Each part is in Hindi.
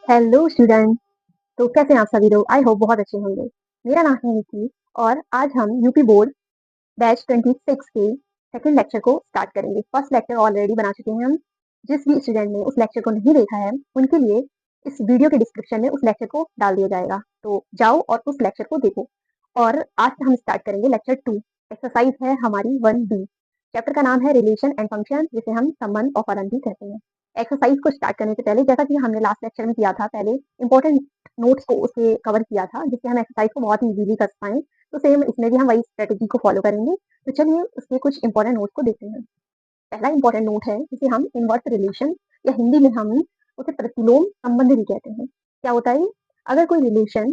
Hello student. तो कैसे हैं आप सभी लोग? आई होप बहुत अच्छे होंगे। मेरा नाम है निकी और आज हम यूपी बोर्ड बैच 26 के सेकंड लेक्चर को स्टार्ट करेंगे। फर्स्ट लेक्चर ऑलरेडी बना चुके हैं हम। जिस भी स्टूडेंट ने उस लेक्चर को नहीं देखा है उनके लिए इस वीडियो के डिस्क्रिप्शन में उस लेक्चर को डाल दिया जाएगा, तो जाओ और उस लेक्चर को देखो। और आज से हम स्टार्ट करेंगे लेक्चर 2। एक्सरसाइज है हमारी 1B। चैप्टर का नाम है रिलेशन एंड फंक्शन, जिसे हम संबंध और फलन भी कहते हैं। एक्सरसाइज को स्टार्ट करने से पहले, जैसा कि हमने लास्ट लेक्चर में किया था, पहले इंपॉर्टेंट नोट्स को उसे कवर किया था जिससे हम एक्सरसाइज को बहुत ही इजीली कर पाएं। तो सेम इसमें भी हम वही स्ट्रेटेजी को फॉलो करेंगे। तो चलिए उसके कुछ इंपॉर्टेंट नोट्स को देखते हैं। पहला इंपॉर्टेंट नोट है जिसे हम इनवर्स रिलेशन या हिंदी में हम उसे प्रतिलोम संबंध भी कहते हैं। क्या होता है? अगर कोई रिलेशन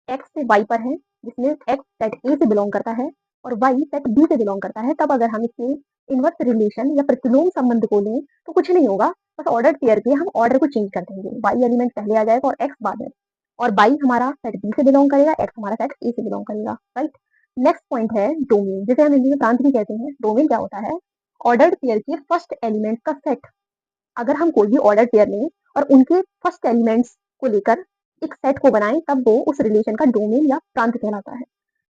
एक्स से वाई पर है, जिसमें एक्स सेट ए से बिलोंग करता है और वाई सेट बी से बिलोंग करता है, तब अगर हम इसके इनवर्स रिलेशन या प्रतिलोम संबंध को लें तो कुछ नहीं होगा, बस ऑर्डर पेयर के हम ऑर्डर को चेंज कर देंगे। वाई एलिमेंट पहले आ जाएगा और एक्स बाद में, और बाई हमारा सेट बी से बिलोंग करेगा, एक्स हमारा सेट ए से बिलोंग करेगा। राइट। नेक्स्ट पॉइंट है डोमेन, जिसे हम हिंदी में प्रांत भी कहते हैं। डोमेन क्या होता है? ऑर्डर्ड पेयर के फर्स्ट एलिमेंट का सेट। अगर हम कोई भी ऑर्डर पेयर लें और उनके फर्स्ट एलिमेंट्स को लेकर एक सेट को बनाएं, तब वो उस रिलेशन का डोमेन या प्रांत कहलाता है।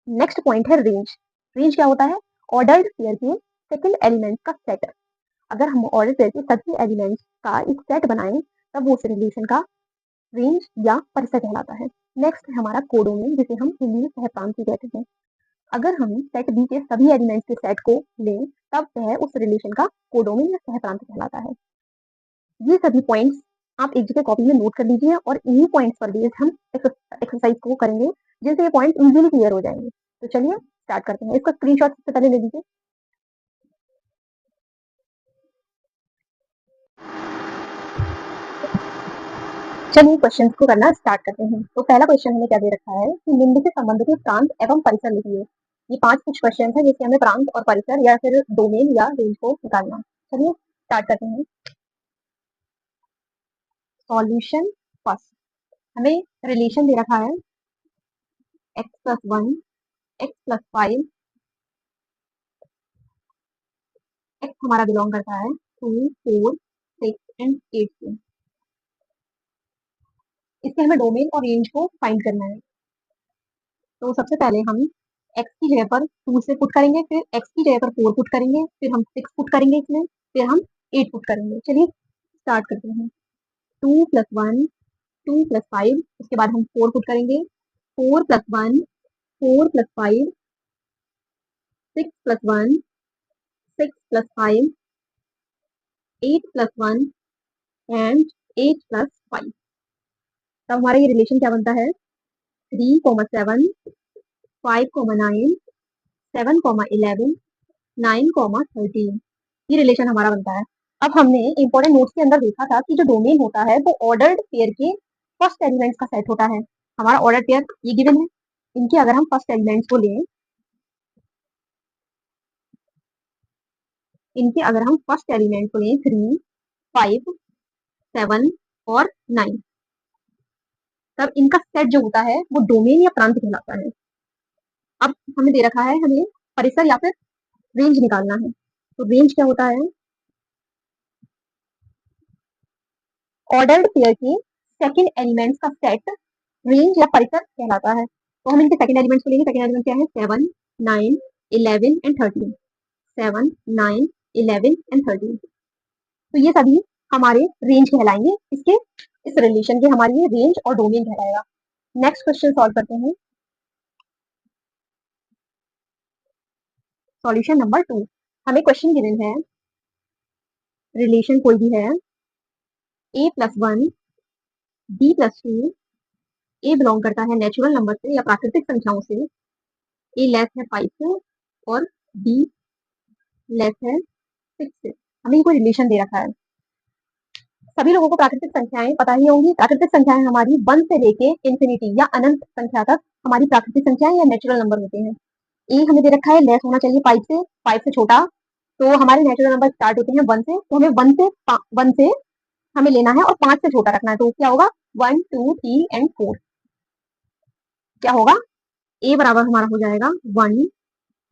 नेक्स्ट पॉइंट है रेंज। रेंज क्या होता है? ऑर्डर्ड पेयर के सेकंड एलिमेंट का सेट। अगर हम ऑर्डर पेयर के सभी एलिमेंट्स का एक सेट बनाएं, तब वो उस रिलेशन का रेंज या परिसर कहलाता है। नेक्स्ट है हमारा कोडोमेन, जिसे हम हिंदी में सहप्रांत भी कहते हैं। अगर हम सेट बी के सभी एलिमेंट्स के सेट को लें, तब वह उस रिलेशन का कोडोमेन या सहप्रांत कहलाता है। ये सभी पॉइंट्स आप एक जगह कॉपी में नोट कर लीजिए और इन्हीं पॉइंट्स पर बेस्ड हम एक्सरसाइज को करेंगे, जिससे ये पॉइंट इजीली क्लियर हो जाएंगे। तो चलिए स्टार्ट करते हैं। इसका स्क्रीनशॉट सबसे पहले ले लीजिए। चलिए क्वेश्चंस को करना स्टार्ट करते हैं। तो पहला क्वेश्चन हमें क्या दे रखा है कि निम्नलिखित संबंध के प्रांत एवं परिसर लिखिए। ये 5 कुछ क्वेश्चन है जिससे हमें प्रांत और परिसर या फिर डोमेन या रेंज को निकालना है। चलिए स्टार्ट करते हैं। सॉल्यूशन फर्स्ट, हमें रिलेशन दे रखा है x+1, x+5, x हमारा बिलोंग करता है 2, 4, 6 एंड 8 से। इससे हमें डोमेन और रेंज को फाइंड करना है। तो सबसे पहले हम x की जगह पर 2 से पुट करेंगे, फिर x की जगह पर 4 पुट करेंगे, फिर हम 6 पुट करेंगे इसमें, फिर हम 8 पुट करेंगे। चलिए स्टार्ट करते हैं। 2+1, 2+5, उसके बाद हम 4 पुट करेंगे। 4+1, 4+5, 6+1, 6+5, 8+1 एंड 8+5। तब हमारा ये रिलेशन क्या बनता है? 3,7, 5,9, 7,11, 9,13। ये रिलेशन हमारा बनता है। अब हमने इंपॉर्टेंट नोट्स के अंदर देखा था कि जो डोमेन होता है वो ऑर्डर्ड पेयर के फर्स्ट एलिमेंट्स का सेट होता है। हमारा ऑर्डर पेयर ये गिवन है। इनके अगर हम फर्स्ट एलिमेंट्स को लें, इनके अगर हम फर्स्ट एलिमेंट को लें 3, 5, 7 और 9, तब इनका सेट जो होता है वो डोमेन या प्रांत कहलाता है। अब हमें दे रखा है हमें परिसर या फिर रेंज निकालना है। तो रेंज क्या होता है? ऑर्डर्ड पेयर के सेकंड एलिमेंट्स का सेट रेंज या परिसर कहलाता है। तो हम इनके सेकंड एलिमेंट्स को लेंगे। सेकंड एलिमेंट क्या है? 7, 9, 11 एंड 13। 7, 9, 11 एंड 13। तो ये सभी हमारे रेंज कहलाएंगे। इसके इस रिलेशन के हमारी ये रेंज और डोमेन कहलाएगा। नेक्स्ट क्वेश्चन सॉल्व करते हैं। सॉल्यूशन नंबर 2, हमें क्वेश्चन गिवन है, रिलेशन कोई भी है a+1, b+2, ए बिलोंग करता है नेचुरल नंबर से या प्राकृतिक संख्याओं से, ए लेस है 5 से और बी लेस है 6 से। हमें कोई रिलेशन दे रखा है। सभी लोगों को प्राकृतिक संख्याएं पता ही होंगी। प्राकृतिक संख्याएं हमारी 1 से लेके इंफिनिटी या अनंत संख्या तक हमारी प्राकृतिक संख्याएं या नेचुरल नंबर होते हैं। ए हमें दे रखा है लेस होना चाहिए 5 से छोटा। तो हमारे नेचुरल नंबर स्टार्ट होते हैं 1 से, तो हमें 1 से हमें लेना है और 5 से छोटा रखना है। तो क्या होगा? 1, 2, 3 एंड 4। क्या होगा? ए बराबर हमारा हो जाएगा 1,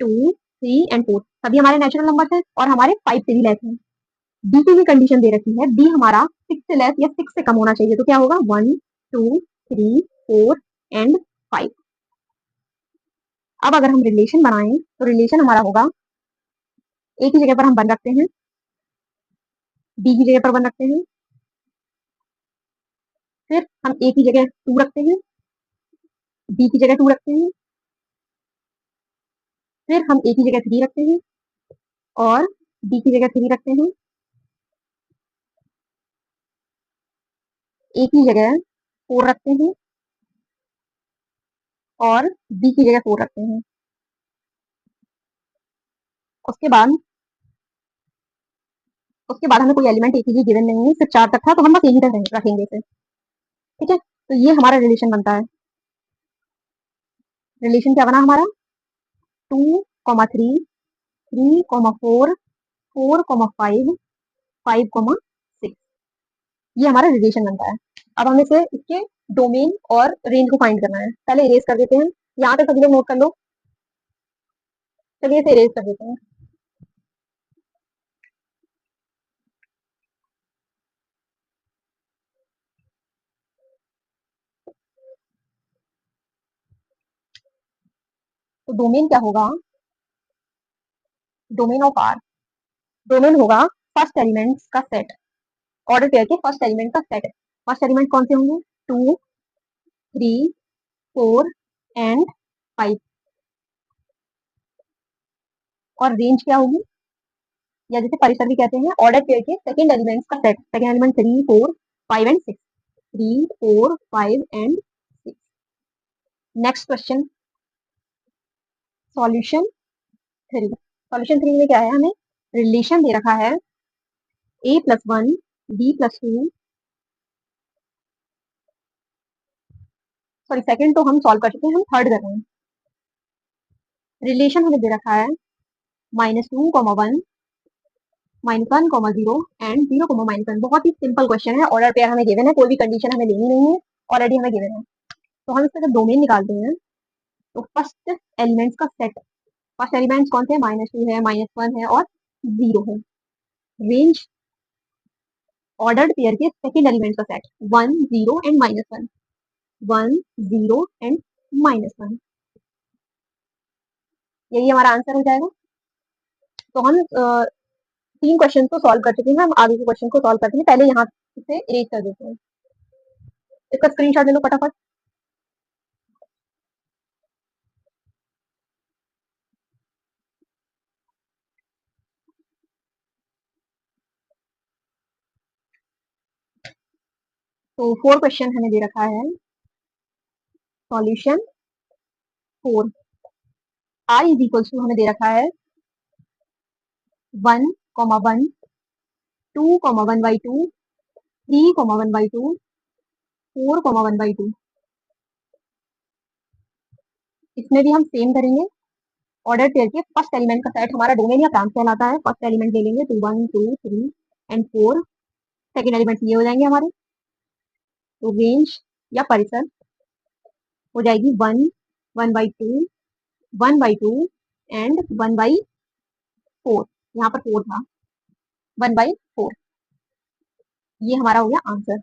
2, 3 एंड 4। सभी हमारे नेचुरल नंबर है और हमारे 5 से भी लेस है। बी की भी कंडीशन दे रखी है, बी हमारा 6 से लेस या 6 से कम होना चाहिए। तो क्या होगा? 1, 2, 3, 4 एंड 5। अब अगर हम रिलेशन बनाएं तो रिलेशन हमारा होगा, ए की जगह पर हम 1 रखते हैं, बी की जगह पर 1 रखते हैं, फिर हम ए की जगह 2 रखते हैं, बी की जगह 2 रखते हैं, फिर हम ए की जगह 3 रखते हैं और बी की जगह 3 रखते हैं, ए की जगह 4 रखते हैं और बी की जगह 4 रखते हैं। उसके बाद उसके बाद हमें कोई एलिमेंट ए की जगह गिवन नहीं है, सिर्फ 4 तक था, तो हम बस यही तक रखेंगे इसे। ठीक है, तो ये हमारा रिलेशन बनता है। रिलेशन क्या बना हमारा, 2, 3, 3, 4, 4, 5, 5, 6, ये हमारा रिलेशन बनता है। अब हमें से इसके डोमेन और रेंज को फाइंड करना है। पहले इरेज कर देते हैं, यहाँ तक सभी लोग नोट कर लो। चलिए इसे इरेज कर देते हैं। तो डोमेन क्या होगा, डोमेन ऑफ आर, डोमेन होगा फर्स्ट एलिमेंट्स का सेट, ऑर्डर पेयर के फर्स्ट एलिमेंट का सेट। फर्स्ट एलिमेंट कौन से होंगे, 2, 3, 4 एंड 5। और रेंज क्या होगी, या जैसे परिसर भी कहते हैं, ऑर्डर पेयर के सेकंड एलिमेंट्स का set. Second element 3, 4, 5 and 6, 3, 4, 5 and 6। Next question, solution 3। Solution 3 में क्या है, हमें रिलेशन दे रखा है a+1, b+2, सॉरी सेकंड तो हम सॉल्व कर चुके हैं, हम थर्ड कर रहे हैं। रिलेशन हमें दे रखा है -2, -1, -1, 0 एंड 0, -1। बहुत ही सिंपल क्वेश्चन है, ऑर्डर पेयर हमें गिवन है, कोई भी कंडीशन हमें लेनी नहीं है, ऑलरेडी हमें गिवन है। तो हम इसका जब डोमेन निकालते हैं तो फर्स्ट एलिमेंट्स का सेट, फर्स्ट एलिमेंट्स कौन से, -2 है, -1 है और 0 है। रेंज ऑर्डर्ड पेयर के सेकंड एलिमेंट्स का सेट, 1, 0 एंड -1, 1, 0 एंड -1, यही हमारा आंसर हो जाएगा। तो हम 3 क्वेश्चन को सॉल्व कर चुके हैं, हम आगे के क्वेश्चन को सॉल्व करते हैं। पहले यहाँ से इरेज कर देते हैं, इसका स्क्रीनशॉट ले लो फटाफट। तो 4 क्वेश्चन हमें दे रखा है, solution 4। r is equals to हमें दे रखा है 1, 1, 2, 1/2, 3, 1/2, 4, 1/2। इसमें भी हम सेम करेंगे, ऑर्डर पेयर के फर्स्ट एलिमेंट का सेट हमारा डोमेन या ब्रांच कहलाता है। फर्स्ट एलिमेंट ले लेंगे, 2, 1, 2, 3 एंड 4। सेकेंड एलिमेंट ये हो जाएंगे हमारे। तो रेंज या परिसर हो जाएगी 1, 1/2, 1/2 एंड 1/4। यहाँ पर 4 था, 1/4। ये हमारा हो गया आंसर।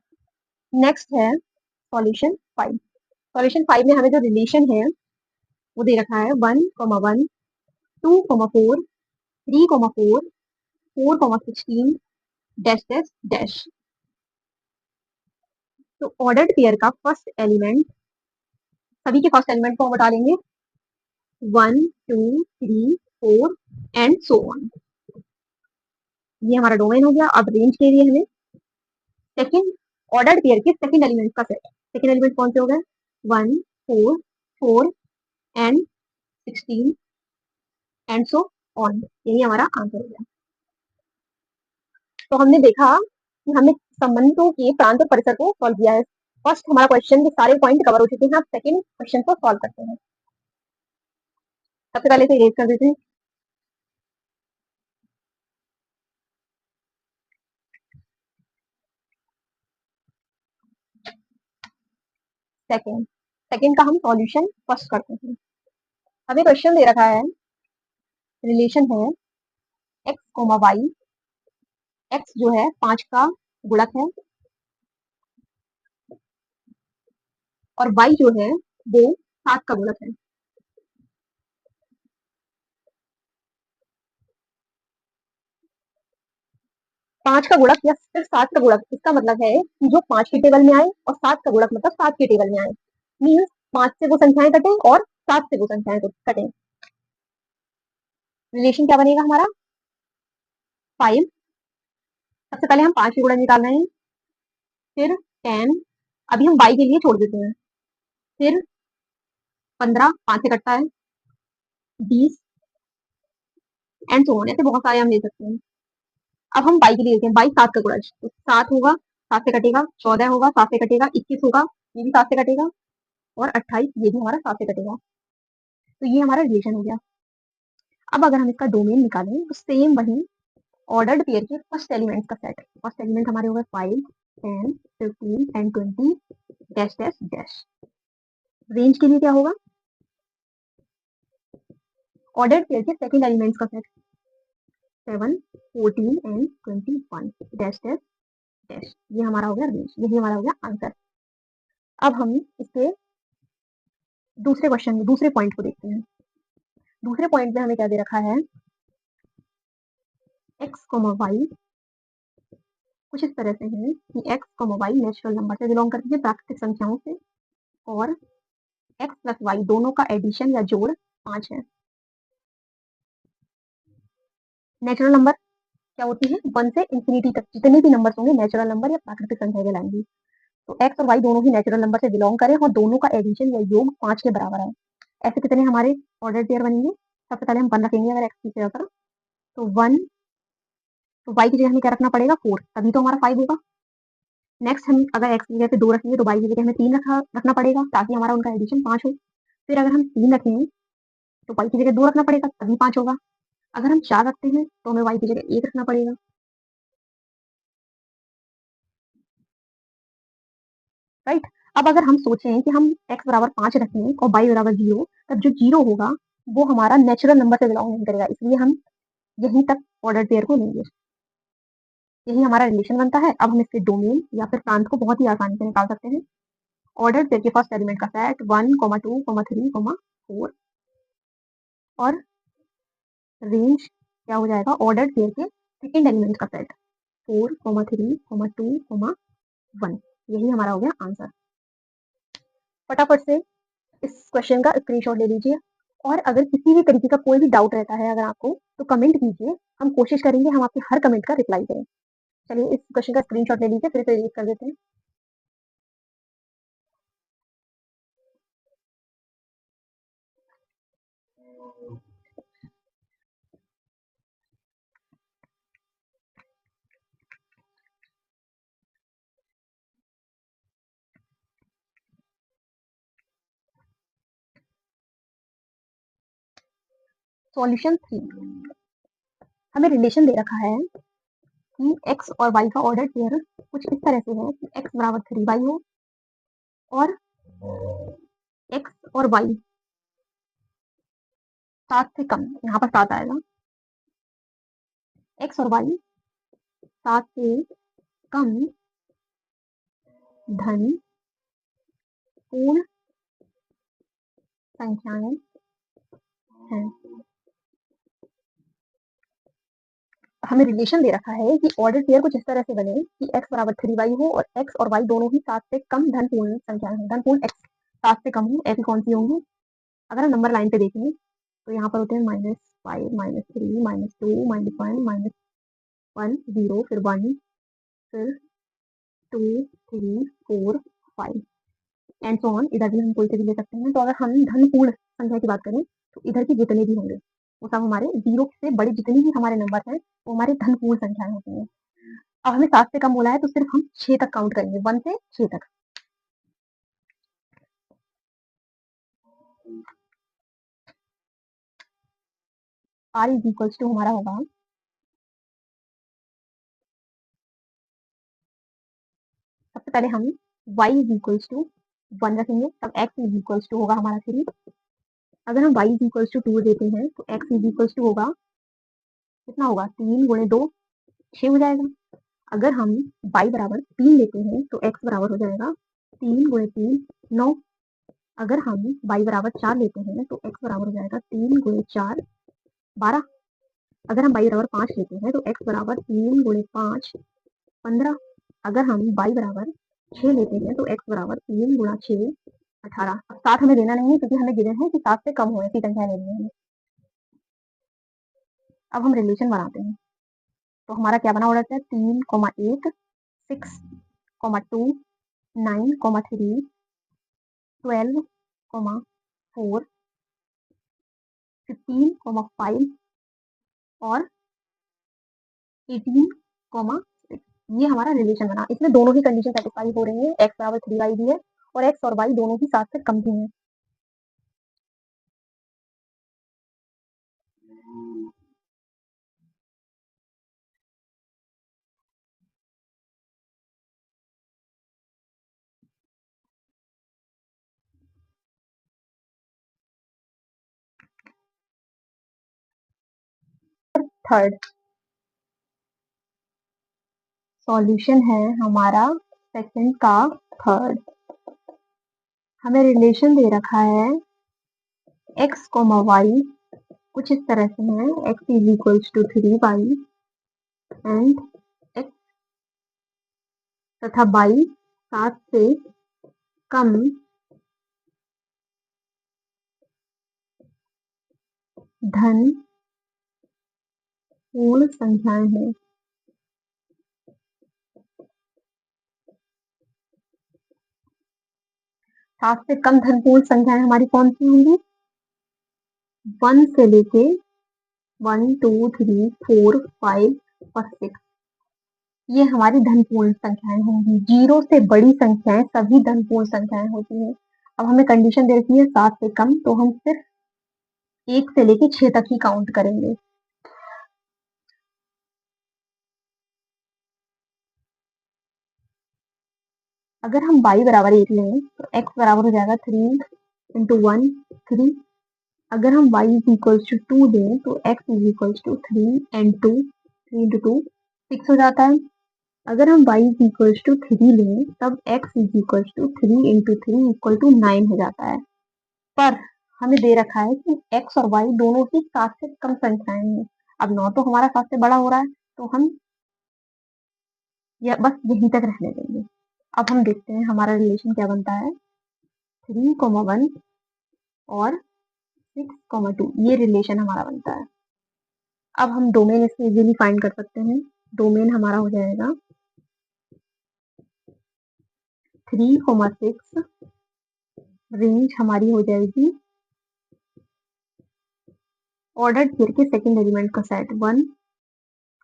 नेक्स्ट है सॉल्यूशन 5। सॉल्यूशन 5 में हमें जो रिलेशन है वो दे रखा है 1, 1, 2, 4, 3, 4, 4, 16 डैश डैश डैश। तो ऑर्डर्ड पेयर का फर्स्ट एलिमेंट, सभी के फर्स्ट एलिमेंट को हम बता देंगे 1, 2, 3, 4 एंड सो ऑन। ये हमारा डोमेन हो गया। अब रेंज के लिए हमें सेकंड ऑर्डर्ड पेयर के सेकंड एलिमेंट का सेट, सेकंड एलिमेंट कौन से हो गए, 1, 4, 4 एंड 16 एंड सो ऑन। यही हमारा आंसर हो गया। तो हमने देखा कि हमने संबंधों के प्रांत और परिसर को सॉल्व किया है। फर्स्ट हमारा क्वेश्चन के सारे पॉइंट कवर हो चुके हैं। अब सेकंड क्वेश्चन को सॉल्व करते हैं। सबसे पहले इसे इरेज कर देते हैं। सेकंड सेकंड का हम सॉल्यूशन फर्स्ट करते हैं। हमें क्वेश्चन दे रखा है, रिलेशन है x, y। x जो है 5 का गुणक है, और y जो है वो 7 का गुणक है। पांच का गुणक या सिर्फ 7 का गुणक, इसका मतलब है कि जो 5 के टेबल में आए, और 7 का गुणक मतलब 7 के टेबल में आए, मीन्स 5 से वो संख्याएं कटे और 7 से वो संख्याएं कटे। रिलेशन क्या बनेगा हमारा? 5। सबसे पहले हम 5 के गुणक निकाल रहे हैं, फिर 10, अभी हम y के लिए छोड़ देते हैं, फिर 15, 5 से कटता है, 20 एंड सो ऑन, ऐसे बहुत सारे हम ले सकते हैं। अब हम y के लिए लेते हैं, y 7 का गुणज, तो 7 होगा, 7 से कटेगा, 14 होगा, 7 से कटेगा, 21 होगा, ये भी 7 से कटेगा, और 28, ये भी हमारा 7 से कटेगा। तो ये हमारा रिलेशन हो गया। अब अगर हम इसका डोमेन निकालें तो सेम वही ऑर्डर्ड पेयर के फर्स्ट एलिमेंट्स का सेट। फर्स्ट एलिमेंट हमारे हो गए 5, 10, 15 and 20 dash dash dash. Range के लिए क्या होगा? ऑर्डर्ड पेयर के सेकंड एलिमेंट्स का set, 7, 14 and 21 dash dash dash. ये हमारा हो गया रेंज, यही हमारा हो गया आंसर। अब हम इसके दूसरे क्वेश्चन में दूसरे पॉइंट को देखते हैं। दूसरे पॉइंट में हमें क्या दे रखा है? x, y कुछ इस तरह से है कि x, y नेचुरल नंबर से बिलोंग करती है, प्राकृतिक संख्याओं से, और x प्लस y दोनों का एडिशन या जोड़ 5 है। नेचुरल नंबर क्या होती है? 1 से इंफिनिटी तक जितने भी नंबर होंगे नेचुरल नंबर या प्राकृतिक संख्या कहलाएंगी। तो x और y दोनों ही नेचुरल नंबर से बिलोंग करें और दोनों का एडिशन या योग 5 के बराबर है। ऐसे कितने हमारे ऑर्डर पेयर बनेंगे? सबसे पहले हम 1 रखेंगे अगर x की जगह पर, तो 1, तो y की जगह हमें क्या रखना पड़ेगा? 4, तभी तो हमारा 5 होगा। नेक्स्ट हम अगर x की जगह पे 2 रखेंगे तो y की जगह हमें 3 रखना पड़ेगा, ताकि हमारा उनका एडिशन 5 हो। फिर अगर हम 3 रखेंगे तो y की जगह 2 रखना पड़ेगा, तभी 5 होगा। अगर हम 4 रखते हैं तो हमें y की जगह 1 रखना पड़ेगा। राइट। अब अगर हम सोचें कि हम x बराबर 5 रखें और y बराबर 0, तब जो 0 होगा वो हमारा नेचुरल नंबर से बिलोंग नहीं करेगा, इसलिए हम यहीं तक ऑर्डर पेयर को लेंगे। यही हमारा रिलेशन बनता है। अब हम इसके डोमेन या फिर प्रांत को बहुत ही आसानी से निकाल सकते हैं। ऑर्डर पेयर के फर्स्ट एलिमेंट का सेट 1, 2, 3, 4, और रेंज क्या हो जाएगा? ऑर्डर पेयर के सेकेंड एलिमेंट का सेट 4, 3, 2, 1। यही हमारा हो गया आंसर। फटाफट से इस क्वेश्चन का स्क्रीनशॉट ले लीजिए, और अगर किसी भी तरीके का कोई भी डाउट रहता है अगर आपको, तो कमेंट कीजिए, हम कोशिश करेंगे हम आपके हर कमेंट का रिप्लाई करें। चलिए इस क्वेश्चन का स्क्रीनशॉट ले लीजिए, फिर से रीड कर देते हैं। सॉल्यूशन 3, हमें रिलेशन दे रखा है कि x और y का ऑर्डर पेयर कुछ इस तरह से है कि x बराबर 3y हो, और x और y 7 से कम, यहाँ पर 7 आएगा, x और y 7 से कम धन पूर्ण संख्याएं हैं। हमें रिलेशन दे रखा है कि ऑर्डर पेयर कुछ इस तरह से बने कि x बराबर 3y हो और x और y दोनों ही 7 से कम धन पूर्ण संख्याएं हैं। धन पूर्ण x 7 से कम हो, ऐसी कौन सी होंगी? अगर हम नंबर लाइन पे देखें तो यहाँ पर होते हैं -5, -3, -2, -1, -1, 0, फिर 1, फिर 2, 3, 4, 5 एंड सो ऑन। इधर भी हम कोई से भी ले सकते हैं। तो अगर हम धन पूर्ण संख्या की बात करें तो इधर के जितने भी होंगे वो सब हमारे 0 से बड़े जितने भी हमारे नंबर हैं वो हमारे धन पूर्ण संख्याएं होती हैं। अब हमें 7 से कम बोला है तो सिर्फ हम 6 तक काउंट करेंगे, 1 से 6 तक। r इज इक्वल्स टू हमारा होगा, सबसे पहले हम y इज इक्वल्स टू 1 रखेंगे, तब x इज इक्वल्स टू होगा हमारा 3। अगर हम y इज इक्वल्स टू 2 देते हैं तो x इज इक्वल्स टू होगा, कितना होगा? 3 गुणे 2, 6 हो जाएगा। अगर हम y बराबर 3 लेते हैं तो x बराबर हो जाएगा 3 गुणे 3, 9। अगर हम y बराबर 4 लेते हैं तो x बराबर हो जाएगा 3 गुणे 4 12। अगर हम y बराबर 5 लेते हैं तो x बराबर 3 गुणे 5 15। अगर हम y बराबर 6 लेते हैं तो x बराबर 3 गुणा 6 18। अब 7 हमें देना नहीं है क्योंकि हमें गिवन है कि 7 से कम हो ऐसी संख्या लेनी है हमें। अब हम रिलेशन बनाते हैं तो हमारा क्या बना ऑर्डर है 3,1 6,2 9,3 12,4 15,5 और 18,6। ये हमारा रिलेशन बना। इसमें दोनों ही कंडीशन सेटिस्फाई हो रही है, x बराबर 3y भी है और x और y दोनों ही 7 से कम भी हैं। थर्ड सॉल्यूशन है हमारा सेकंड का थर्ड। हमें रिलेशन दे रखा है x, y कुछ इस तरह से है x is equals to 3y and x तथा y 7 से कम धन पूर्ण संख्याएं हैं। 7 से कम धन पूर्ण संख्याएं हमारी कौन सी होंगी 1 से लेके 1 2 3 4 5 और 6 ये हमारी धन पूर्ण संख्याएं होंगी। 0 से बड़ी संख्याएं सभी धन पूर्ण संख्याएं होती हैं। अब हमें कंडीशन दे रखी है 7 से कम तो हम सिर्फ 1 से लेके 6 तक ही काउंट करेंगे। अगर हम y बराबर 1 लें तो x बराबर हो जाएगा 3 इंटू 1 3। अगर हम y इज इक्वल्स टू 2 दें तो x is equals to 3 and 2 3 into 2 6 हो जाता है। अगर हम y इज इक्वल्स टू 3 लें तब x is equals to 3 into 3 equal to 9 हो जाता है। पर हमें दे रखा है कि x और y दोनों ही 7 से कम संख्याएं हैं। अब 9 तो हमारा 7 से बड़ा हो रहा है तो हम बस यहीं तक रहने देंगे। अब हम देखते हैं हमारा रिलेशन क्या बनता है 3,1 और 6,2 ये रिलेशन हमारा बनता है। अब हम डोमेन इससे इजीली फाइंड कर सकते हैं। डोमेन हमारा हो जाएगा 3,6 रेंज हमारी हो जाएगी ऑर्डर्ड पेयर के सेकंड एलिमेंट का सेट 1,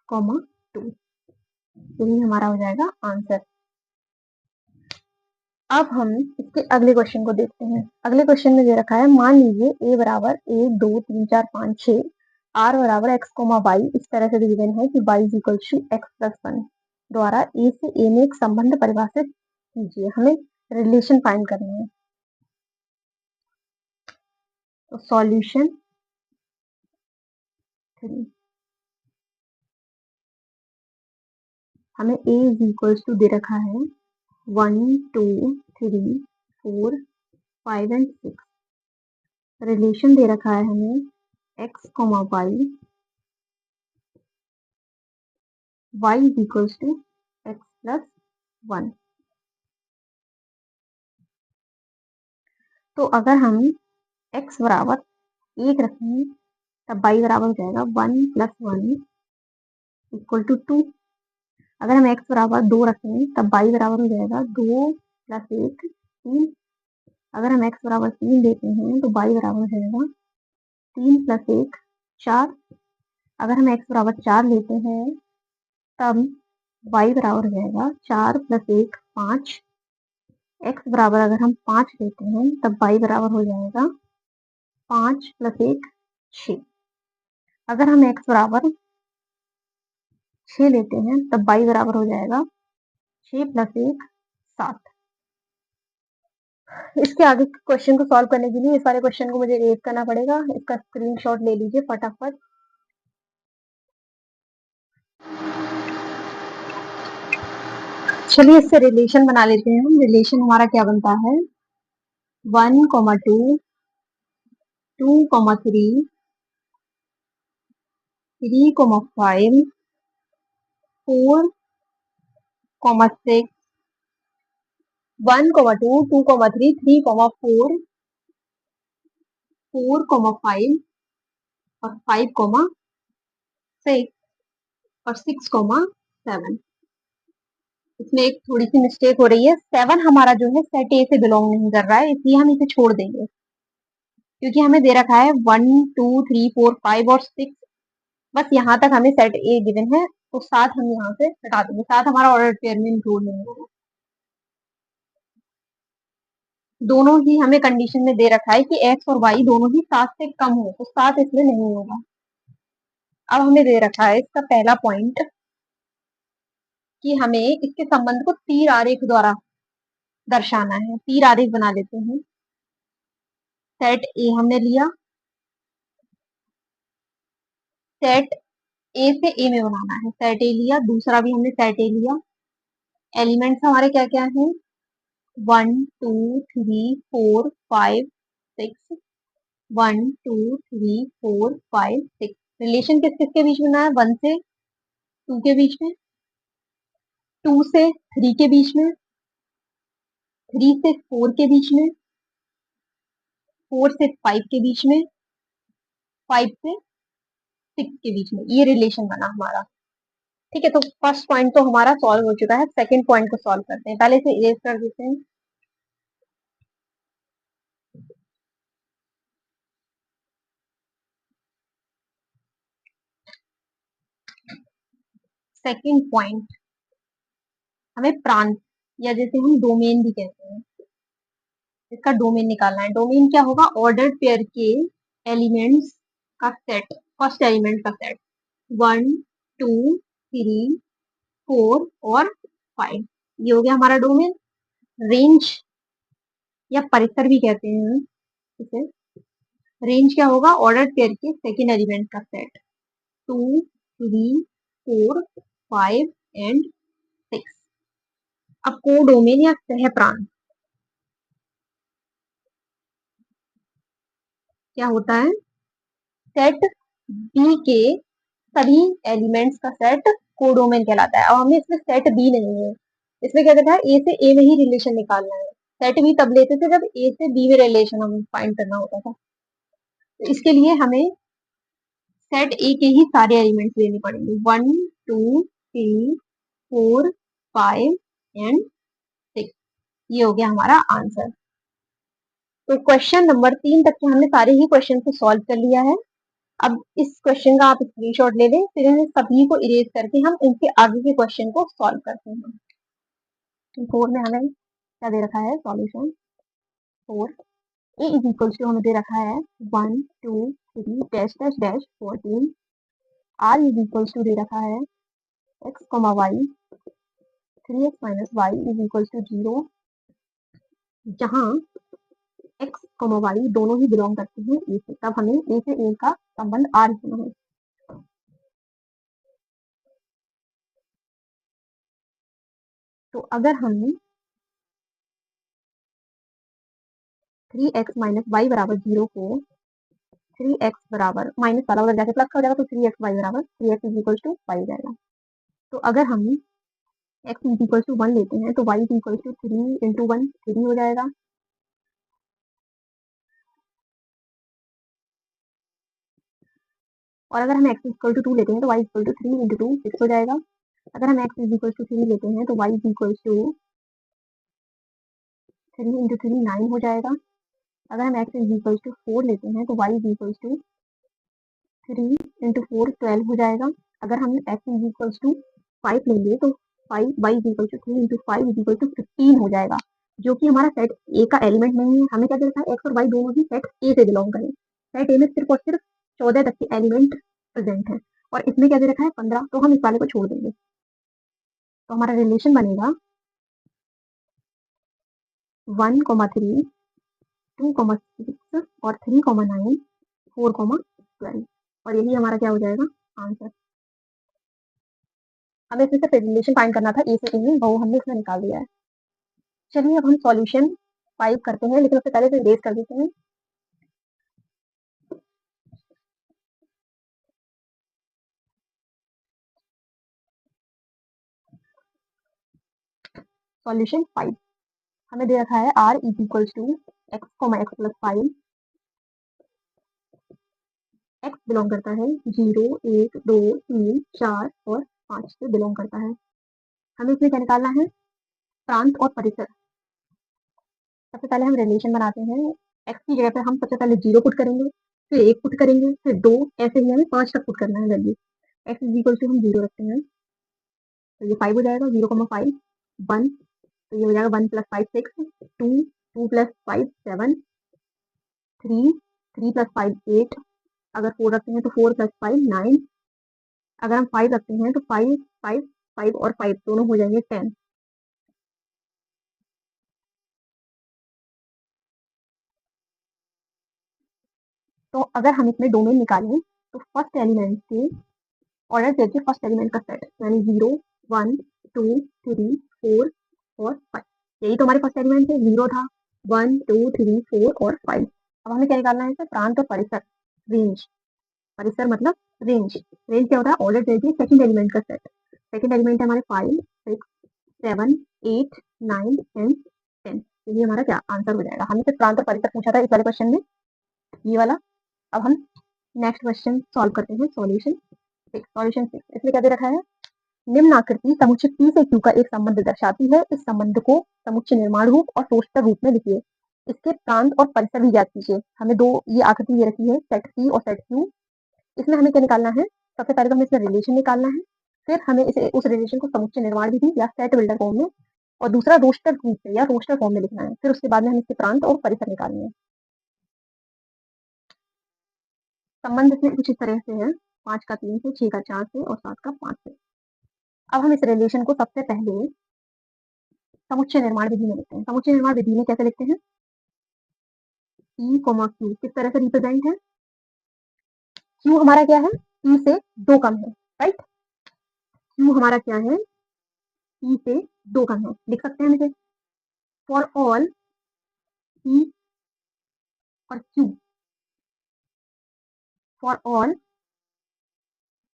2। यही हमारा हो जाएगा आंसर। अब हम इसके अगले क्वेश्चन को देखते हैं। अगले क्वेश्चन में दे रखा है मान लीजिए a बराबर 1 2 3 4 5 6 r बराबर x y इस तरह से गिवन है कि y is equal to x plus 1 द्वारा a से a में एक संबंध परिभाषित कीजिए। हमें रिलेशन फाइंड करना है। तो सॉल्यूशन 3 हमें a इज इक्वल टू दे रखा है 1 2 3 4 5 एंड 6। रिलेशन दे रखा है हमें x, y is equal to x plus 1। तो अगर हम x बराबर 1 रखें तब y बराबर हो जाएगा 1 प्लस 1 इक्वल टू 2। अगर हम x बराबर 2 रखें तब y बराबर हो जाएगा 2 प्लस 1 3। अगर हम x बराबर 3 देते हैं तो y बराबर हो जाएगा 3 प्लस 1 4। अगर हम x बराबर 4 लेते हैं तब y बराबर हो जाएगा 4 प्लस 1 5। x बराबर अगर हम 5 लेते हैं तब y बराबर हो जाएगा 5 प्लस 1 6। अगर हम x बराबर 6 लेते हैं तब y बराबर हो जाएगा 6 प्लस 1 7। इसके आगे क्वेश्चन को सॉल्व करने के लिए इस वाले क्वेश्चन को मुझे रेज करना पड़ेगा। इसका स्क्रीनशॉट ले लीजिए फटाफट। चलिए इससे रिलेशन बना लेते हैं हम। रिलेशन हमारा क्या बनता है 1, 2, 2, 3, 3, 5, 4, 6, 1, 2, 2, 3, 3, 4, 4, 5 और 5, 6 और 6, 7। इसमें एक थोड़ी सी मिस्टेक हो रही है। 7 हमारा जो है सेट ए से बिलोंग नहीं कर रहा है, इसलिए हम इसे छोड़ देंगे, क्योंकि हमें दे रखा है 1, 2, 3, 4, 5 और 6। बस यहाँ तक हमें सेट ए गिवन है, तो 7 हम यहाँ से हटा देंगे। 7 हमारा ऑर्डर पेयर में इंक्लूड नहीं होगा। दोनों ही हमें कंडीशन में दे रखा है कि एक्स और वाई दोनों ही 7 से कम हो, तो 7 इसमें नहीं होगा। अब हमें दे रखा है इसका पहला पॉइंट कि हमें इसके संबंध को तीर आरेख द्वारा दर्शाना है। तीर आरेख बना लेते हैं। सेट ए हमने लिया, सेट ए से ए में बनाना है। सेट ए लिया, दूसरा भी हमने सेट ए लिया। एलिमेंट्स हमारे क्या क्या हैं? 1, 2, 3, 4, 5, 6। 1, 2, 3, 4, 5, 6। रिलेशन किस किस के बीच में ना है? 1 से 2 के बीच में, 2 से 3 के बीच में, 3 से 4 के बीच में, 4 से 5 के बीच में, 5 से 6 के बीच में। ये रिलेशन बना हमारा। ठीक है, तो फर्स्ट पॉइंट तो हमारा सॉल्व हो चुका है। सेकंड पॉइंट को सॉल्व करते हैं। पहले इसे इरेज कर देते हैं। सेकंड पॉइंट, हमें प्रांत या जैसे हम डोमेन भी कहते हैं, इसका डोमेन निकालना है। डोमेन क्या होगा? ऑर्डर्ड पेयर के एलिमेंट्स का सेट, फर्स्ट एलिमेंट का सेट। 1, 2, 3, 4 और 5, ये हो गया हमारा डोमेन। रेंज या परिसर भी कहते हैं इसे। रेंज क्या होगा? ऑर्डर पेयर के सेकेंड एलिमेंट का सेट। 2, 3, 4, 5 एंड 6। अब कोडोमेन या सह प्रांत क्या होता है? सेट बी के सभी एलिमेंट्स का सेट कोडोमेन कहलाता है। अब हमें इसमें सेट बी नहीं है, इसमें क्या कहता है? ए से ए में ही रिलेशन निकालना है। सेट बी तब लेते थे जब ए से बी में रिलेशन हमें फाइंड करना होता था। तो इसके लिए हमें सेट ए के ही सारे एलिमेंट्स लेने पड़ेंगे। 1, 2, 3, 4, 5 एंड 6। ये हो गया हमारा आंसर। तो क्वेश्चन नंबर 3 तक के हमने सारे ही क्वेश्चन को सॉल्व कर लिया है। अब इस क्वेश्चन का आप स्क्रीनशॉट ले लें, फिर इन सभी को इरेज करके हम इनके आगे के क्वेश्चन को सॉल्व करते हैं। 4 में हमें क्या दे रखा है? Solution 4। A is equal to हमें दे रखा है 1, 2, 3 -14। आर इज इक्वल टू दे रखा है x, y 3x - y is equal to 0, जहाँ x, y दोनों ही बिलोंग करते हैं ए से। तब हमें ए से ए का संबंध आर लिखना है। तो अगर हम 3x - y बराबर 0 को 3x बराबर माइनस वाला उधर जाके प्लस का हो जाएगा, तो 3x y बराबर 3x इज इक्वल टू 5 जाएगा। तो अगर हम x इज इक्वल टू 1 लेते हैं तो y is equal to 3 into 1 3 हो जाएगा। और अगर हम x इक्वल टू 2 लेते हैं तो y इक्वल टू 3 इंटू 2 6 हो जाएगा। अगर हम x इज इक्वल टू 3 लेते हैं तो y is equal to 3 into 3 9 हो जाएगा। अगर हम x इज इक्वल टू 4 लेते हैं तो y is equal to 3 into 4 12 हो जाएगा। अगर हम x इज इक्वल टू 5 लेंगे तो 5 y is equal to 3 into 5 is equal to 15 हो जाएगा, जो कि हमारा सेट ए का एलिमेंट नहीं है। हमें क्या दे रखा है? x और y दोनों ही सेट ए से बिलोंग करें। सेट ए में सिर्फ और सिर्फ 14 तक के एलिमेंट प्रेजेंट है, और इसमें क्या दे रखा है? 15। तो हम इस वाले को छोड़ देंगे। तो हमारा रिलेशन बनेगा 1, 3, 2, 6 और 3, 9, 4, 12, और यही हमारा क्या हो जाएगा? आंसर। हमें इसमें से रिलेशन फाइंड करना था ए से ए में, वो हमने इसमें निकाल दिया है। चलिए अब हम सॉल्यूशन 5 करते हैं, लेकिन उससे पहले इसे इरेज कर देते हैं। सॉल्यूशन 5 हमें दे रखा है r is equals to x, x plus 5। x belong करता है 0, 1, 2, 3, 4 और 5 से बिलोंग करता है। हमें इसमें क्या निकालना है? प्रांत और परिसर। सबसे पहले हम रिलेशन बनाते हैं। x की जगह पे हम सबसे पहले 0 पुट करेंगे, फिर 1 पुट करेंगे, फिर 2, ऐसे ही हमें 5 तक पुट करना है value. x is equal to हम 0 रखते हैं, तो ये 5 हो जाएगा, 0,5, 1, तो ये हो जाएगा 1 प्लस 5 6, 2, 2 प्लस 5 7, 3, 3 प्लस 5 8, अगर 4 रखते हैं तो 4 प्लस 5 9, अगर हम 5 रखते हैं तो 5 5 5 और 5 दोनों हो जाएंगे 10। तो अगर हम इसमें डोमेन निकालें तो फर्स्ट एलिमेंट के ऑर्डर सेट के फर्स्ट एलिमेंट का सेट, यानी 0, 1, 2, 3, 4 और 5, यही तो हमारे फर्स्ट एलिमेंट है। 0 था, 1, 2, 3, 4 और 5। अब हमें क्या निकालना है? इससे प्रांत और परिसर, रेंज। परिसर मतलब रेंज। रेंज क्या होता है? ऑर्डर सेट के सेकंड एलिमेंट का सेट। सेकंड एलिमेंट है हमारे 5, 6, 7, 8, 9 एंड 10। तो ये हमारा क्या आंसर हो जाएगा। हमें सिर्फ प्रांत और परिसर पूछा था इस वाले क्वेश्चन में, ये वाला। अब हम नेक्स्ट क्वेश्चन सॉल्व करते हैं। सॉल्यूशन 6। इसमें क्या दे रखा है? निम्न आकृति समुच्चय P से Q का एक संबंध दर्शाती है। इस संबंध को समुच्चय निर्माण रूप और टोस्टर रूप में लिखिए। इसके प्रांत और परिसर भी ज्ञात कीजिए। हमें दो ये आकृति दे रखी है, सेट P और सेट Q। इसमें हमें क्या निकालना है? सबसे पहले तो हमें इसमें रिलेशन निकालना है, फिर हमें इसे उस रिलेशन को समुच्चय निर्माण विधि या सेट बिल्डर फॉर्म में, और दूसरा रोस्टर रूप में या रोस्टर फॉर्म में लिखना है। फिर उसके बाद में हमें इसके प्रांत और परिसर निकालने हैं। संबंध इसमें कुछ इस तरह से है, 5 का 3 से, 6 का 4 से और 7 का 5 से। अब हम इस रिलेशन को सबसे पहले समुच्चय निर्माण विधि में लिखते हैं। समुच्चय निर्माण विधि में कैसे लिखते हैं? P, Q किस तरह से रिप्रेजेंट है? Q हमारा क्या है? P से 2 कम है, राइट। Q हमारा क्या है? P से 2 कम है। लिख सकते हैं इसे, फॉर ऑल P और Q, for all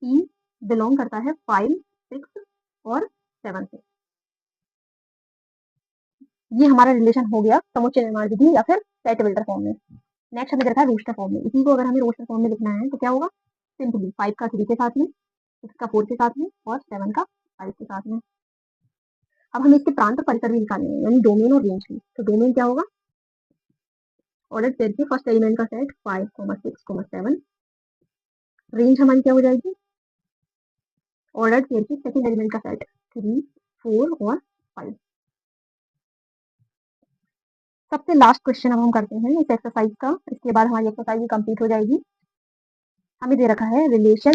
P belong करता है 5, 6 और 7 से। ये हमारा रिलेशन हो गया समुच्चय निर्माण विधि या फिर सेट बिल्डर फॉर्म में। नेक्स्ट हमें देखा है रोस्टर फॉर्म में। इसी को अगर हमें रोस्टर फॉर्म में लिखना है तो क्या होगा? सिंपली 5 का 3 के साथ में, 6 का 4 के साथ में और 7 का 5 के साथ में। अब हमें इसके प्रांत और परिसर भी निकालने हैं, यानी डोमेन और रेंज भी। तो डोमेन क्या होगा? ऑर्डर पेयर के फर्स्ट एलिमेंट का सेट 5, 6, 7। रेंज हमारी क्या हो जाएगी? ऑर्डर पेयर के सेकंड एलिमेंट का सेट 3, 4 और 5। सबसे लास्ट क्वेश्चन अब हम करते हैं इस एक्सरसाइज का। इसके बाद हमारी एक्सरसाइज कंप्लीट हो जाएगी। हमें दे रखा है रिलेशन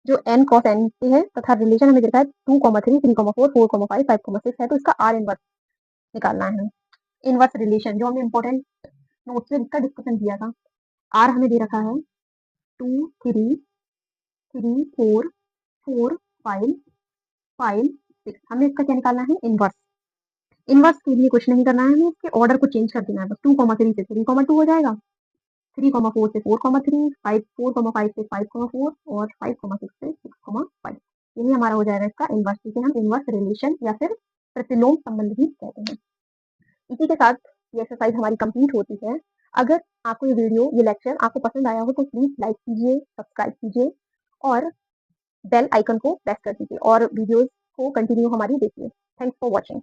जो n cos n पे है, तथा रिलेशन हमें दे रखा है 2, 3, 3, 4, 4, 5, 5, 6 है। तो इसका r इनवर्स निकालना है। इनवर्स रिलेशन जो हमने इंपॉर्टेंट नोट्स में इसका डिस्कशन किया था। r हमें दे रखा है 2, 3, 3, 4, 4, 5, 5, 6। हमें इसका क्या निकालना है? इनवर्स। इनवर्स के लिए कुछ नहीं करना है, हमें इसके ऑर्डर को चेंज कर देना है बस। 2, 3 से 3, 2 हो जाएगा, 3, 4 से 4, 3, 5, 4, 5 से 5, 4 और 5, 6 से 6, 5। यही हमारा हो जाएगा इसका इनवर्स, जिसे हम इनवर्स रिलेशन या फिर प्रतिलोम संबंध भी कहते हैं। इसी के साथ ये एक्सरसाइज हमारी कंप्लीट होती है। अगर आपको ये वीडियो, ये लेक्चर आपको पसंद आया हो तो प्लीज लाइक कीजिए, सब्सक्राइब कीजिए और बेल आइकन को प्रेस कर दीजिए और वीडियोस को कंटिन्यू हमारी देखिए। Thanks for watching.